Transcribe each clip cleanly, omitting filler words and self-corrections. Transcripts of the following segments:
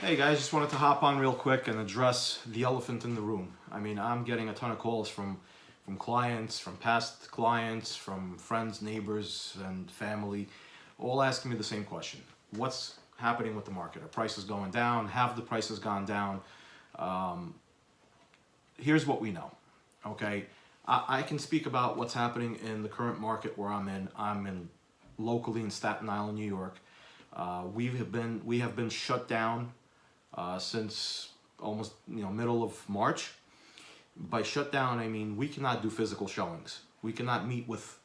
Hey guys, just wanted to hop on real quick and address the elephant in the room. I mean, I'm getting a ton of calls from clients, from past clients, from friends, neighbors, and family, all asking me the same question. What's happening with the market? Are prices going down? Have the prices gone down? Here's what we know, okay? I can speak about what's happening in the current market where I'm in. I'm in locally in Staten Island, New York. We have been shut down since almost middle of March. By shut down, I mean we cannot do physical showings. We cannot meet with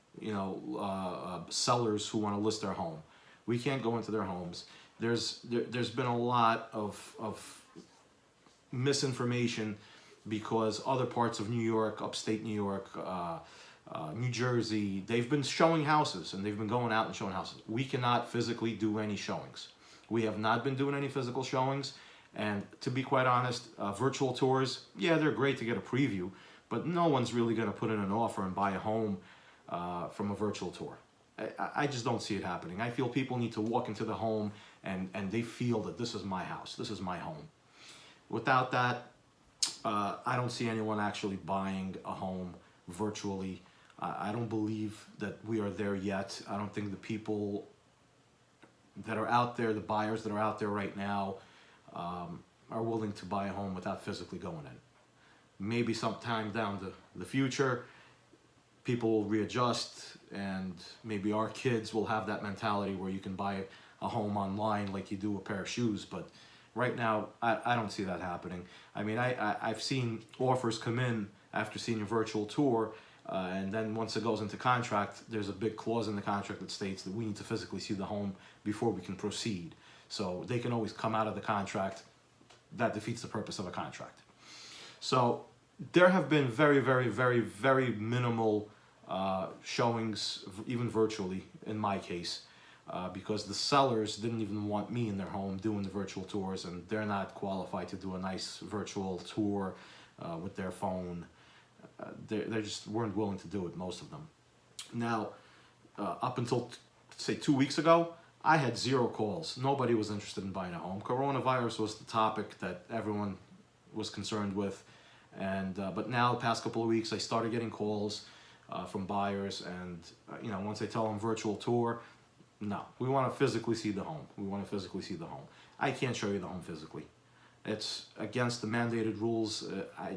sellers who want to list their home. We can't go into their homes. There's been a lot of misinformation because other parts of New York, upstate New York, New Jersey, they've been showing houses and they've been going out and showing houses. We cannot physically do any showings. We have not been doing any physical showings. And to be quite honest, virtual tours, yeah, they're great to get a preview, but no one's really going to put in an offer and buy a home from a virtual tour. I just don't see it happening. I feel people need to walk into the home and they feel that this is my house, this is my home. Without that, I don't see anyone actually buying a home virtually. I don't believe that we are there yet. I don't think the people that are out there, the buyers that are out there right now, are willing to buy a home without physically going in. Maybe sometime down the future, people will readjust and maybe our kids will have that mentality where you can buy a home online like you do a pair of shoes. But right now, I don't see that happening. I mean, I've seen offers come in after seeing a virtual tour, and then once it goes into contract, there's a big clause in the contract that states that we need to physically see the home before we can proceed. So they can always come out of the contract. That defeats the purpose of a contract. So there have been very, very, very, very minimal showings, even virtually, in my case, because the sellers didn't even want me in their home doing the virtual tours, and they're not qualified to do a nice virtual tour with their phone. They just weren't willing to do it, most of them. Now, up until, say, 2 weeks ago, I had 0 calls. Nobody was interested in buying a home. Coronavirus was the topic that everyone was concerned with. And but now, the past couple of weeks, I started getting calls from buyers. And once I tell them virtual tour, no, we want to physically see the home. We want to physically see the home. I can't show you the home physically. It's against the mandated rules.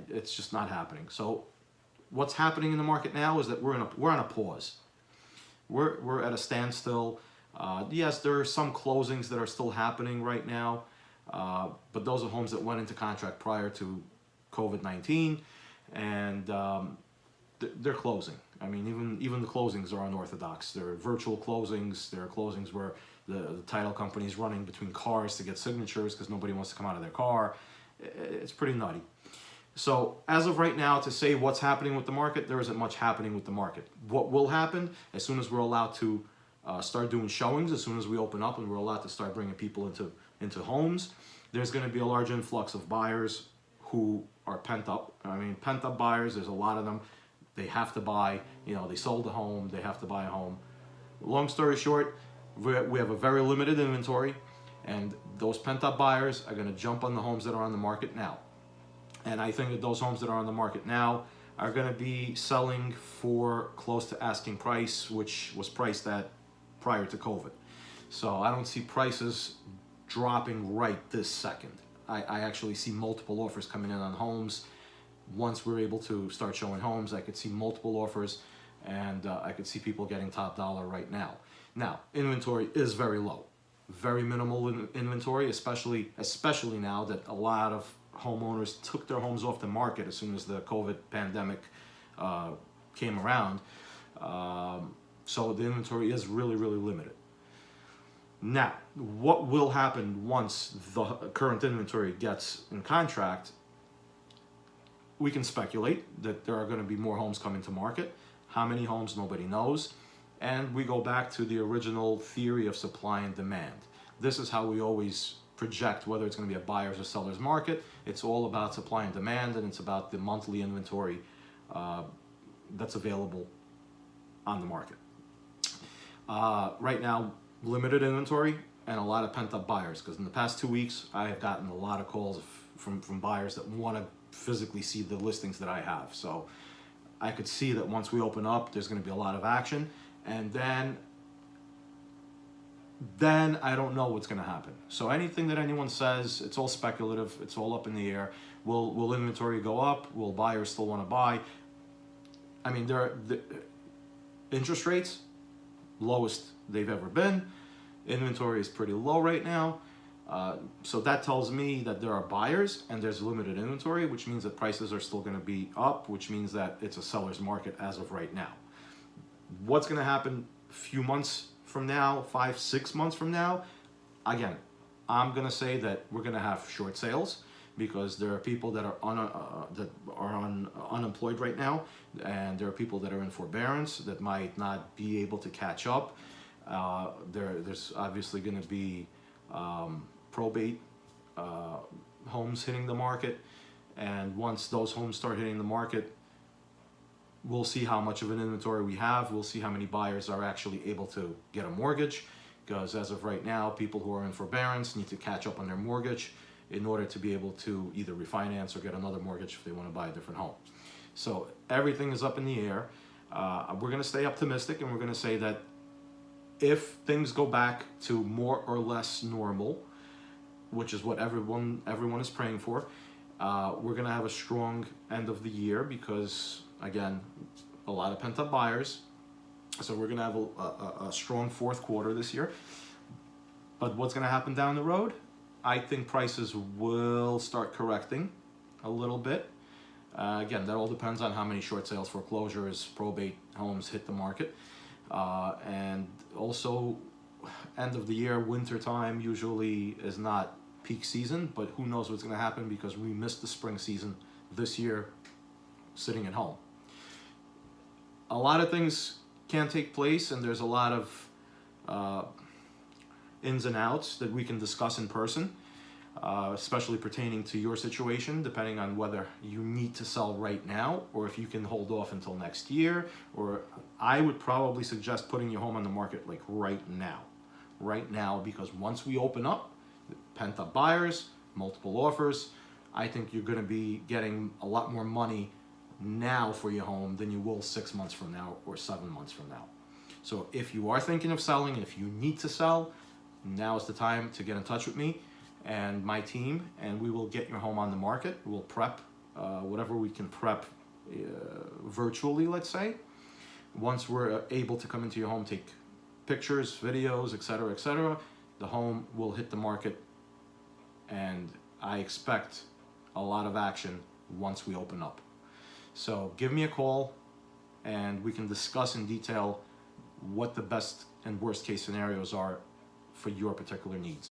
It's just not happening. So what's happening in the market now is that we're on a pause. We're at a standstill. Yes, there are some closings that are still happening right now, but those are homes that went into contract prior to COVID-19, and they're closing. I mean, even the closings are unorthodox. There are virtual closings. There are closings where the title company is running between cars to get signatures because nobody wants to come out of their car. It's pretty nutty. So as of right now, to say what's happening with the market, there isn't much happening with the market. What will happen as soon as we're allowed to start doing showings, as soon as we open up and we're allowed to start bringing people into homes, there's going to be a large influx of buyers who are pent up. I mean, pent up buyers, there's a lot of them. They have to buy, they sold a home, they have to buy a home. Long story short, we have a very limited inventory, and those pent up buyers are going to jump on the homes that are on the market now. And I think that those homes that are on the market now are going to be selling for close to asking price, which was priced at prior to COVID. So I don't see prices dropping right this second. I actually see multiple offers coming in on homes. Once we're able to start showing homes, I could see multiple offers, and I could see people getting top dollar right now. Now, inventory is very low, very minimal inventory, especially now that a lot of homeowners took their homes off the market as soon as the COVID pandemic came around. So the inventory is really, really limited. Now, what will happen once the current inventory gets in contract? We can speculate that there are going to be more homes coming to market. How many homes, nobody knows. And we go back to the original theory of supply and demand. This is how we always project whether it's going to be a buyer's or seller's market. It's all about supply and demand, and it's about the monthly inventory that's available on the market. Right now, limited inventory. and a lot of pent-up buyers, because in the past 2 weeks I have gotten a lot of calls from buyers that want to physically see the listings that I have. So I could see that once we open up, there's going to be a lot of action, and then I don't know what's going to happen. So anything that anyone says, it's all speculative. It's all up in the air. Will inventory go up? Will buyers still want to buy? I mean, the interest rates, lowest they've ever been. Inventory is pretty low right now. So that tells me that there are buyers and there's limited inventory, which means that prices are still going to be up, which means that it's a seller's market as of right now. What's going to happen a few months from now, 5-6 months from now? Again, I'm going to say that we're going to have short sales, because there are people that are unemployed right now, and there are people that are in forbearance that might not be able to catch up. There's obviously going to be probate homes hitting the market, and once those homes start hitting the market, we'll see how much of an inventory we have. We'll see how many buyers are actually able to get a mortgage, because as of right now, people who are in forbearance need to catch up on their mortgage in order to be able to either refinance or get another mortgage if they want to buy a different home. So everything is up in the air. We're going to stay optimistic, and we're going to say that if things go back to more or less normal, which is what everyone is praying for, we're going to have a strong end of the year, because, again, a lot of pent-up buyers. So we're going to have a strong fourth quarter this year. But what's going to happen down the road? I think prices will start correcting a little bit. Again, that all depends on how many short sales, foreclosures, probate homes hit the market. And also, end of the year, winter time usually is not peak season, but who knows what's going to happen, because we missed the spring season this year sitting at home. A lot of things can take place, and there's a lot of ins and outs that we can discuss in person, especially pertaining to your situation, depending on whether you need to sell right now or if you can hold off until next year. Or I would probably suggest putting your home on the market like right now, because once we open up, pent-up buyers, multiple offers, I think you're going to be getting a lot more money now for your home than you will 6 months from now or 7 months from now. So if you are thinking of selling, if you need to sell, now is the time to get in touch with me and my team, and we will get your home on the market. We'll prep whatever we can prep virtually, let's say. Once we're able to come into your home, take pictures, videos, etc., the home will hit the market, and I expect a lot of action once we open up. So give me a call, and we can discuss in detail what the best and worst case scenarios are for your particular needs.